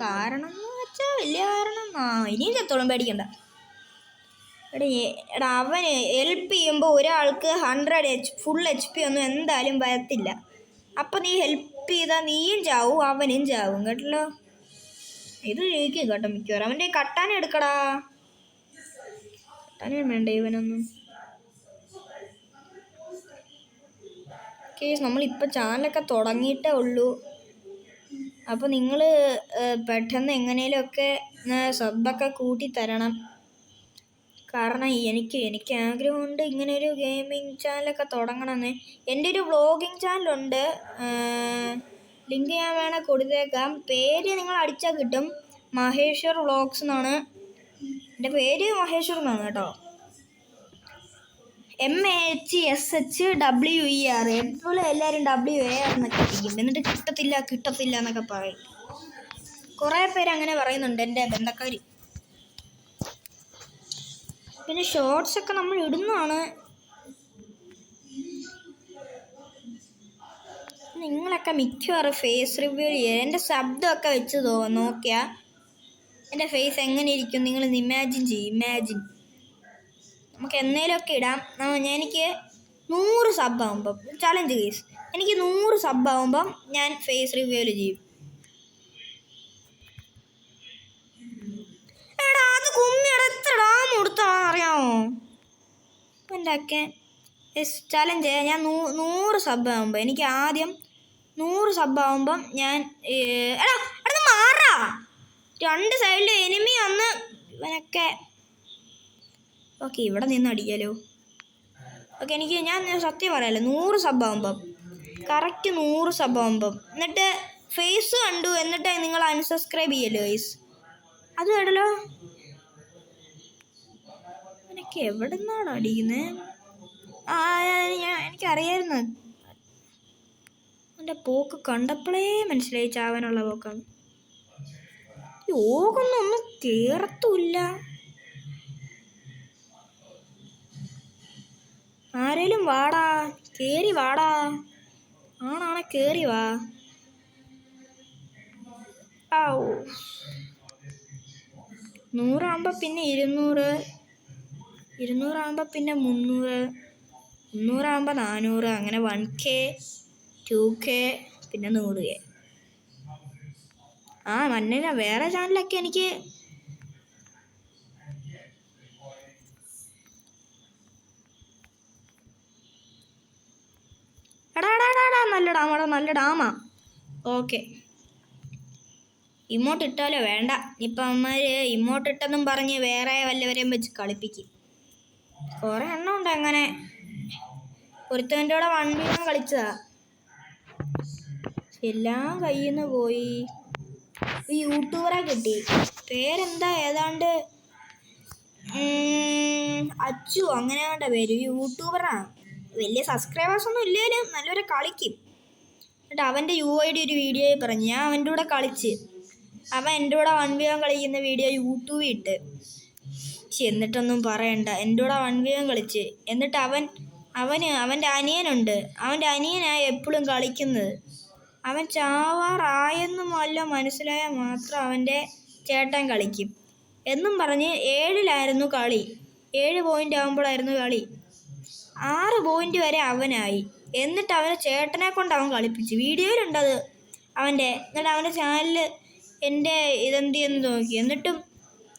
കാരണം എന്ന് വെച്ചാൽ വലിയ കാരണം ഇനിയും ചത്തോളം പേടിക്കണ്ട. എടാ അവന് ഹെൽപ്പ് ചെയ്യുമ്പോൾ ഒരാൾക്ക് 100 ഫുൾ HP ഒന്നും എന്തായാലും വരത്തില്ല. അപ്പം നീ ഹെൽപ്പ് ചെയ്താൽ നീയും ചാവും അവനും ചാവും കേട്ടല്ലോ. ഇത് ജയിക്കും കേട്ടോ മിക്കവാറും. അവൻ്റെ കട്ടാന എടുക്കടാ. കട്ടാനും വേണ്ട ഇവനൊന്നും. കേസ് നമ്മളിപ്പോൾ ചാനലൊക്കെ തുടങ്ങിയിട്ടേ ഉള്ളൂ. അപ്പോൾ നിങ്ങൾ പെട്ടെന്ന് എങ്ങനെയൊക്കെ സബ്ബൊക്കെ കൂട്ടിത്തരണം. കാരണം എനിക്ക് ആഗ്രഹമുണ്ട് ഇങ്ങനെ ഒരു ഗെയിമിംഗ് ചാനലൊക്കെ തുടങ്ങണമെന്ന്. എൻ്റെ ഒരു വ്ളോഗിങ് ചാനലുണ്ട്, ലിങ്ക് ഞാൻ വേണേൽ കൊടുത്തേക്കാം. പേര് നിങ്ങൾ അടിച്ചാൽ കിട്ടും, മഹേശ്വർ വ്ളോഗ്സ് എന്നാണ് എൻ്റെ പേര്. മഹേശ്വർ എന്നാണ് കേട്ടോ, MAHSHWER. എപ്പോഴും എല്ലാവരും WAR എന്നൊക്കെ ഇരിക്കും, എന്നിട്ട് കിട്ടത്തില്ല എന്നൊക്കെ പറയും. കുറേ പേര് അങ്ങനെ പറയുന്നുണ്ട് എൻ്റെ ബന്ധക്കാർ. പിന്നെ ഷോർട്സൊക്കെ നമ്മൾ ഇടുന്നതാണ്. നിങ്ങളൊക്കെ മിക്കവാറും ഫേസ് റിവ്യൂ ചെയ്യുക. എൻ്റെ ശബ്ദമൊക്കെ വെച്ച് നോക്കിയാൽ എൻ്റെ ഫേസ് എങ്ങനെ ഇരിക്കും നിങ്ങൾ ഇമാജിൻ ചെയ്യും. നമുക്ക് എന്നേലുമൊക്കെ ഇടാം. എനിക്ക് 100 സബ്ബാകുമ്പം ചലഞ്ച് കേസ്, എനിക്ക് 100 സബ്ബാകുമ്പം ഞാൻ ഫേസ് റിവ്യൂല് ചെയ്യും. എടാ അത് കുമ്മിയുടെ എത്ര ഡാം കൊടുത്താണെന്നറിയാമോ എൻ്റെ ഒക്കെ ചലഞ്ച്. ഞാൻ 100 സബ്ബാകുമ്പോൾ എനിക്ക് ആദ്യം 100 സബ്ബാകുമ്പം ഞാൻ എടാ മാറാ 2 സൈഡിൽ എനിമി വന്ന് ഇവനൊക്കെ. ഓക്കെ ഇവിടെ നിന്ന് അടിക്കാലോ. ഓക്കെ ഞാൻ സത്യം പറയാമല്ലോ, 100 സബ്ബാകുമ്പം കറക്റ്റ് 100 സബ്ബാകുമ്പം എന്നിട്ട് ഫേസ് കണ്ടു എന്നിട്ട് നിങ്ങൾ അൺസബ്സ്ക്രൈബ് ചെയ്യല്ലോ ഗൈസ്. അത് കേട്ടല്ലോ. എനിക്ക് എവിടെ നിന്നാണ് അടിക്കുന്നത്? എനിക്കറിയായിരുന്നു. എൻ്റെ പോക്ക് കണ്ടപ്പോഴേ മനസ്സിലായി ചാവാനുള്ള പോക്കാണ്. യോഗൊന്നും കേറത്തുമില്ല. ആരേലും വാടാ, കേറി വാടാ. ആണാണെ കേറി വാ. 100 ആകുമ്പോൾ പിന്നെ 200, 200 ആകുമ്പോൾ പിന്നെ 300, 300 ആകുമ്പോൾ 400, അങ്ങനെ 1K, 2K, പിന്നെ 100K. മഞ്ഞ വേറെ ചാനലൊക്കെ എനിക്ക് നല്ല ഡാമാ. Okay emote ഇട്ടാലോ? വേണ്ട, ഇപ്പം അമ്മമാർ ഇമോട്ട് ഇട്ടെന്നും പറഞ്ഞ് വേറെ വല്ലവരെയും വെച്ച് കളിപ്പിക്കും. കുറേ എണ്ണം ഉണ്ട് അങ്ങനെ. ഒരുത്തൻ്റെ കൂടെ 1v1 കളിച്ചതാ, എല്ലാം കയ്യിൽ നിന്ന് പോയി. യൂട്യൂബറെ കിട്ടി, പേരെന്താ ഏതാണ്ട് അച്ചു അങ്ങനെ വേണ്ട പേര്. യൂട്യൂബറാണ്, വലിയ സബ്സ്ക്രൈബേഴ്സൊന്നും ഇല്ലേലും നല്ലൊരു കളിക്കും. എന്നിട്ട് അവൻ്റെ UID ഒരു വീഡിയോയിൽ പറഞ്ഞു. ഞാൻ അവൻ്റെ കൂടെ കളിച്ച്, അവൻ എൻ്റെ കൂടെ 1v1 കളിക്കുന്ന വീഡിയോ യൂട്യൂബിൽ ഇട്ട്. എന്നിട്ടൊന്നും പറയണ്ട, എൻ്റെ കൂടെ 1v1 കളിച്ച്. എന്നിട്ട് അവൻ്റെ അനിയനുണ്ട്, അവൻ്റെ അനിയനായി എപ്പോഴും കളിക്കുന്നത്. അവൻ ചാവാറായെന്നും വല്ല മനസ്സിലായാൽ മാത്രം അവൻ്റെ ചേട്ടൻ കളിക്കും എന്നും പറഞ്ഞ് 7-ലായിരുന്നു കളി. 7 പോയിൻ്റ് ആകുമ്പോഴായിരുന്നു കളി. 6 പോയിൻ്റ് വരെ അവനായി. എന്നിട്ട് അവൻ്റെ ചേട്ടനെ കൊണ്ട് അവൻ കളിപ്പിച്ച്. വീഡിയോയിലുണ്ടത് അവൻ്റെ. എന്നിട്ട് അവൻ്റെ ചാനലിൽ എൻ്റെ ഇതെന്തെന്ന് നോക്കി. എന്നിട്ടും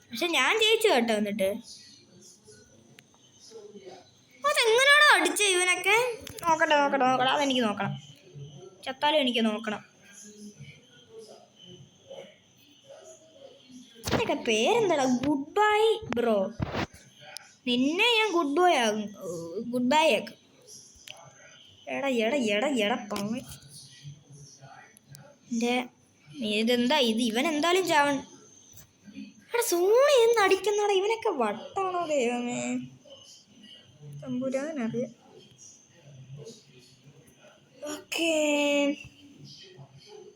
പക്ഷെ ഞാൻ ജയിച്ചു കേട്ടോ. എന്നിട്ട് അതെങ്ങനെയാണോ അടിച്ച ഇവനൊക്കെ? നോക്കട്ടെ അതെനിക്ക് നോക്കണം. ചത്താലും എനിക്ക് നോക്കണം. ഇതിനൊക്കെ പേരെന്താടാ? Good bye bro. നിന്നെ ഞാൻ ഗുഡ് ബൈ ആക്കും. എടാ പമ്മ എൻ്റെ ഇതെന്താ ഇത്? ഇവൻ എന്തായാലും ചാവൻ. എടാ സോണി എന്ന് അടിക്കുന്നടാ. ഇവനൊക്കെ വട്ടാണോ ദൈവമേ, തമ്പുരാനറിയാം. ഓക്കേ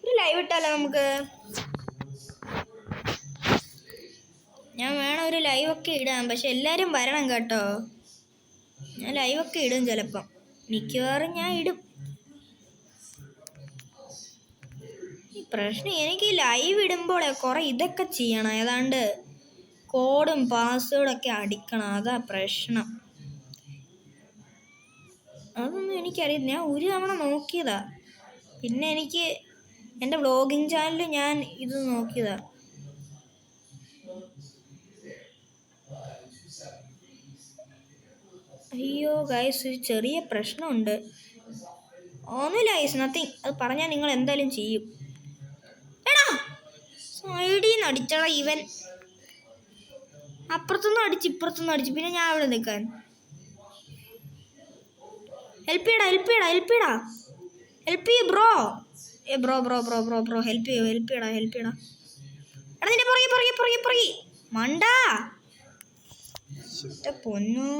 ഒരു ലൈവ് ഇട്ടാലോ നമുക്ക്? ഞാൻ വേണം ഒരു ലൈവൊക്കെ ഇടാം, പക്ഷെ എല്ലാവരും വരണം കേട്ടോ. ഞാൻ ലൈവൊക്കെ ഇടും ചിലപ്പം, മിക്കവാറും ഞാൻ ഇടും. പ്രശ്നം എനിക്ക് ലൈവ് ഇടുമ്പോൾ കുറെ ഇതൊക്കെ ചെയ്യണം, ഏതാണ്ട് കോഡും പാസ്വേഡൊക്കെ അടിക്കണം, അതാ പ്രശ്നം. അതൊന്നും എനിക്കറിയില്ല, ഞാൻ ഒരു തവണ നോക്കിയതാ. പിന്നെ എനിക്ക് എൻ്റെ വ്ളോഗിങ് ചാനലിൽ ഞാൻ ഇത് നോക്കിയതാ. അയ്യോ ഗൈസ്, ഒരു ചെറിയ പ്രശ്നമുണ്ട്. ഒന്നുമില്ല ഗൈസ്, നത്തിങ്. അത് പറഞ്ഞാൽ നിങ്ങൾ എന്തായാലും ചെയ്യും. എടാ സൈഡിൽ നിന്ന് അടിച്ചടാ ഇവൻ. അപ്പുറത്തുനിന്ന് അടിച്ച് ഇപ്പുറത്തുനിന്ന് അടിച്ച്, പിന്നെ ഞാൻ അവിടെ നിൽക്കാൻ. ഹെൽപ്പ് ചെയ്യടാ ബ്രോ. ബ്രോ ഹെൽപ്പ് ചെയ്യടാ. എടാ നിന്റെ പുറകെ മണ്ടാ. പൊന്നു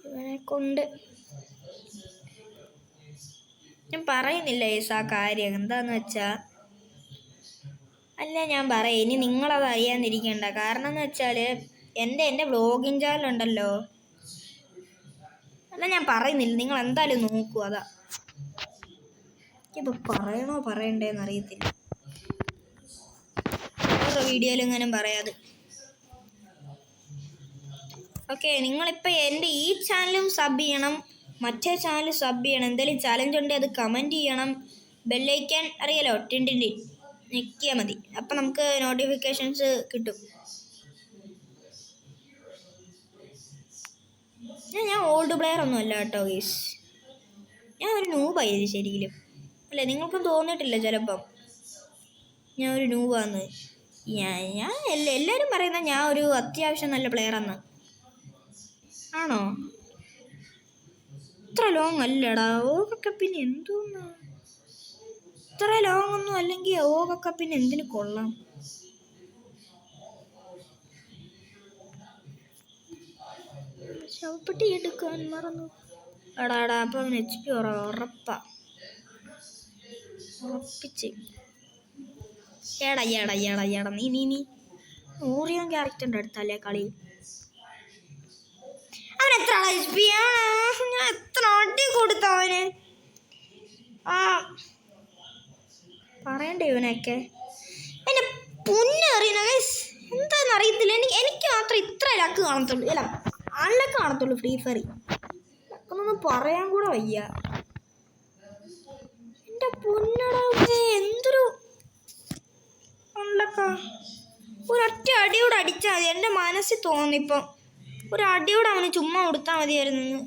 ഇവനെ കൊണ്ട് ഞാൻ പറയുന്നില്ല ആ കാര്യം എന്താന്ന് വെച്ചാ. അല്ല ഞാൻ പറയാം, ഇനി നിങ്ങളത് അറിയാതിരിക്കണ്ട. കാരണം എന്ന് വെച്ചാൽ എൻ്റെ വ്ളോഗിങ് ചാനലുണ്ടല്ലോ, അല്ല ഞാൻ പറയുന്നില്ല, നിങ്ങൾ എന്തായാലും നോക്കൂ. അതാ ഇപ്പം പറയണോ പറയണ്ടേന്ന് അറിയത്തില്ല. ഓരോ വീഡിയോയിലെങ്ങാനും പറയാതെ. ഓക്കെ, നിങ്ങളിപ്പോൾ എൻ്റെ ഈ ചാനലും സബ് ചെയ്യണം, മറ്റേ ചാനൽ സബ് ചെയ്യണം. എന്തെങ്കിലും ചലഞ്ച് ഉണ്ടെങ്കിൽ അത് കമൻറ്റ് ചെയ്യണം. ബെല്ലൈക്കൻ അറിയാലോ, ടിൻഡിൻ്റെ ഞെക്കിയാൽ മതി, അപ്പം നമുക്ക് നോട്ടിഫിക്കേഷൻസ് കിട്ടും. ഞാൻ ഓൾഡ് പ്ലെയർ ഒന്നും അല്ല കേട്ടോ ഗീസ്, ഞാൻ ഒരു നൂബായത് ശരിക്കും. അല്ലേ, നിങ്ങൾക്കും തോന്നിയിട്ടില്ല ചിലപ്പം ഞാൻ ഒരു നൂബാന്ന്? ഞാൻ എല്ലാവരും പറയുന്ന ഞാൻ ഒരു അത്യാവശ്യം നല്ല പ്ലെയറാന്ന്. ആണോ? ഇത്ര ലോങ് അല്ലടാ ഓകക്കപ്പിന്. എന്തോന്നാ ഇത്ര ലോങ് ഒന്നും അല്ലെങ്കിൽ ഓകക്കപ്പിന് എന്തിനു കൊള്ളാം? ശവപ്പെട്ടി എടുക്കാൻ മറന്നു. എടാ അപ്പം അവന് HP ഉറപ്പിച്ച്. എടാ നീ ഓറിയോൻ ക്യാരക്ടറിൻ്റെ അടുത്തല്ലേ കളി? അവൻ എത്ര HP ആണ്? ഞാൻ എത്ര അടി കൊടുത്ത അവന്? പറയണ്ടേ ഇവനൊക്കെ? എന്നെ പൊന്നറിയണ എന്താണെന്ന് അറിയത്തില്ല. എനിക്ക് മാത്രം ഇത്ര ലക്ക് കാണത്തുള്ളൂ. അല്ല അൺലക്ക് കാണത്തുള്ളൂ ഫ്രീ ഫയർ. ലക്കൊന്നും പറയാൻ കൂടെ വയ്യ. എൻ്റെ പൊന്നടേ എന്തൊരു അൺലക്കാ. ഒരൊറ്റ അടിയോടെ അടിച്ചാൽ മതി. എൻ്റെ മനസ്സിൽ തോന്നിപ്പം ഒരു അടിയോടെ അവന് ചുമ്മാ കൊടുത്താൽ മതിയായിരുന്നു.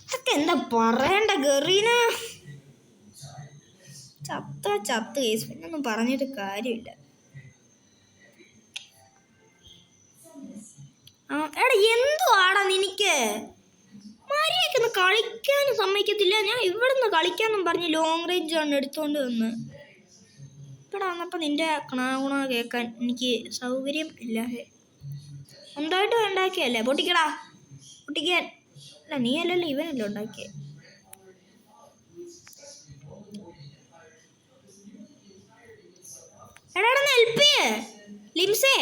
ഇതൊക്കെ എന്താ പറയണ്ട ഗറീന. ചത്ത് കേസ്, പിന്നൊന്നും പറഞ്ഞിട്ട് കാര്യമില്ല. എടാ എന്തുവാടാ നിനക്ക്? മര്യാദക്കൊന്ന് കളിക്കാനും സമ്മതിക്കത്തില്ല. ഞാൻ ഇവിടെ നിന്ന് കളിക്കാന്നും പറഞ്ഞ് ലോങ് റേഞ്ച് ആണ് എടുത്തോണ്ട് വന്ന്. ഇവിടെ വന്നപ്പോൾ നിന്റെ കണാകുണ കേൾക്കാൻ എനിക്ക് സൗകര്യം ഇല്ല. സ്വന്തമായിട്ട് ഉണ്ടാക്കിയല്ലേ? പൊട്ടിക്കാൻ. അല്ല നീ അല്ലല്ലോ, ഇവനല്ലോ ഉണ്ടാക്കിയേ. എടാ ഹെൽപ്പ് ചെയ്യേ ലിംസേ.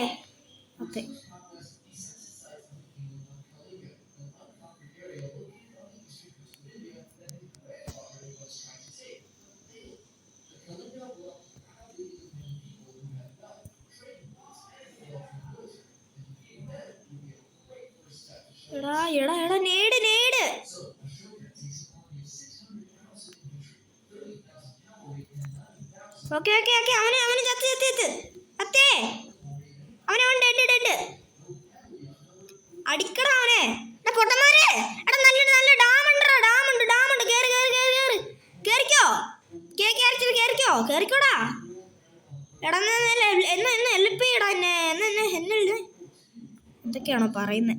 ഓക്കെ എടാ നേട്. ഓക്കെ അവന് ചത്ത് അത്തേ അവൻ ഡെഡ്. അടിക്കടാ അവനെ. പൊട്ടന്മാരെ എടാ നല്ല ഡാമുണ്ട്. കേറിക്കോടാ. എടാ എന്നെ ഹെൽപ്പ് ചെയ്യടാ. എന്നെ എന്തൊക്കെയാണോ പറയുന്നത്?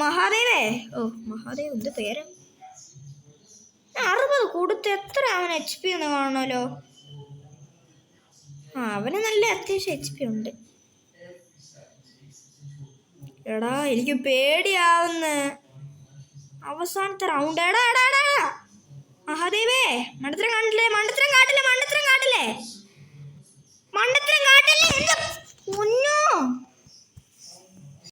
മഹാദേവേ. മഹാദേവ് എന്ത് പേര്? 60 കൊടുത്ത് എത്ര അവന് HP ഒന്ന് കാണണമല്ലോ. അവന് നല്ല അത്യാവശ്യം HP ഉണ്ട്. എടാ എനിക്ക് പേടിയാവുന്ന അവസാനത്തെ റൗണ്ട്. എടാ മഹാദേവേ, മണ്ടത്തരം കാട്ടില്ലേ. പൊന്നോ